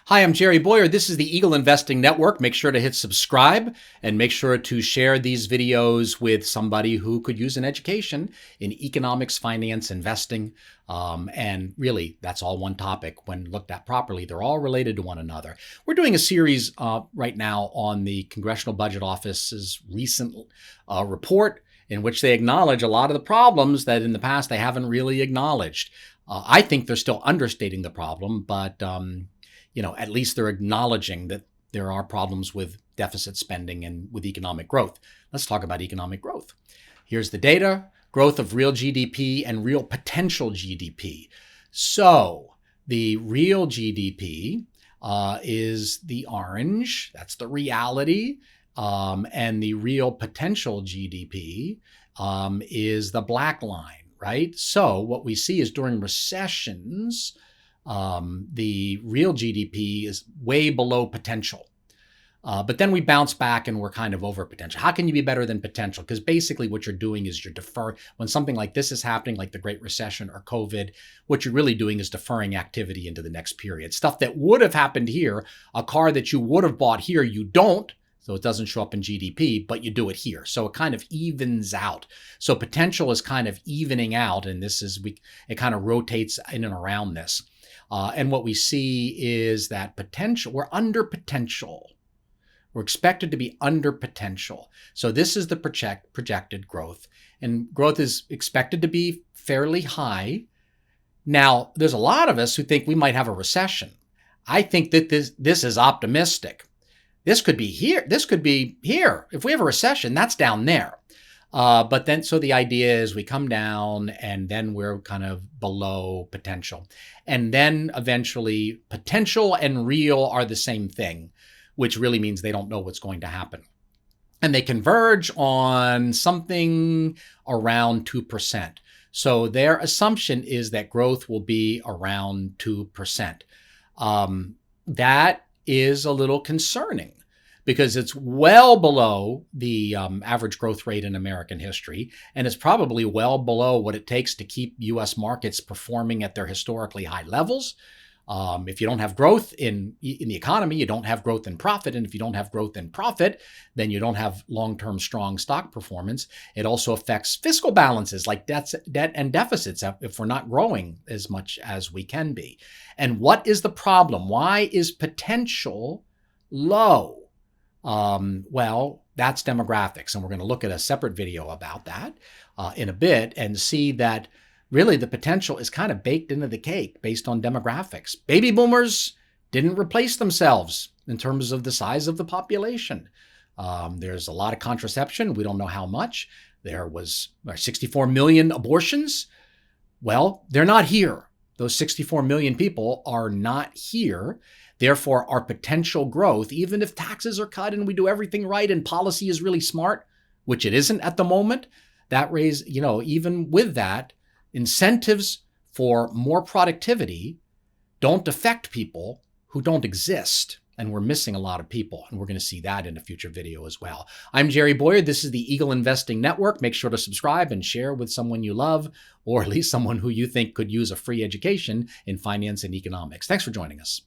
Hi, I'm Jerry Bowyer. This is the Eagle Investing Network. Make sure to hit subscribe and make sure to share these videos with somebody who could use an education in economics, finance, investing. And really, that's all one topic. When looked at properly, they're all related to one another. We're doing a series right now on the Congressional Budget Office's recent report in which they acknowledge a lot of the problems that in the past they haven't really acknowledged. I think they're still understating the problem, but at least they're acknowledging that there are problems with deficit spending and with economic growth. Let's talk about economic growth. Here's the data: growth of real GDP and real potential GDP. So the real GDP is the orange. That's the reality. And the real potential GDP is the black line, right? So what we see is during recessions, the real GDP is way below potential. But then we bounce back and we're kind of over potential. How can you be better than potential? Because basically what you're doing is you're deferring. When something like this is happening, like the Great Recession or COVID, what you're really doing is deferring activity into the next period. Stuff that would have happened here, a car that you would have bought here, you don't. So it doesn't show up in GDP, but you do it here. So it kind of evens out. So potential is kind of evening out. And it kind of rotates in and around this. And what we see is that potential, we're under potential. We're expected to be under potential. So this is the projected growth. And growth is expected to be fairly high. Now, there's a lot of us who think we might have a recession. I think that this is optimistic. This could be here. This could be here. If we have a recession, that's down there. But then, so the idea is we come down and then we're kind of below potential. And then eventually potential and real are the same thing, which really means they don't know what's going to happen. And they converge on something around 2%. So their assumption is that growth will be around 2%. That is a little concerning, because it's well below the average growth rate in American history, and it's probably well below what it takes to keep U.S. markets performing at their historically high levels. If you don't have growth in the economy, you don't have growth in profit, and if you don't have growth in profit, then you don't have long-term strong stock performance. It also affects fiscal balances like debt and deficits if we're not growing as much as we can be. And what is the problem? Why is potential low? Well, that's demographics. And we're going to look at a separate video about that in a bit and see that really the potential is kind of baked into the cake based on demographics. Baby boomers didn't replace themselves in terms of the size of the population. There's a lot of contraception. We don't know how much. There was 64 million abortions. Well, they're not here. Those 64 million people are not here. Therefore, our potential growth, even if taxes are cut and we do everything right and policy is really smart, which it isn't at the moment, that even with that, incentives for more productivity don't affect people who don't exist. And we're missing a lot of people. And we're going to see that in a future video as well. I'm Jerry Bowyer. This is the Eagle Investing Network. Make sure to subscribe and share with someone you love, or at least someone who you think could use a free education in finance and economics. Thanks for joining us.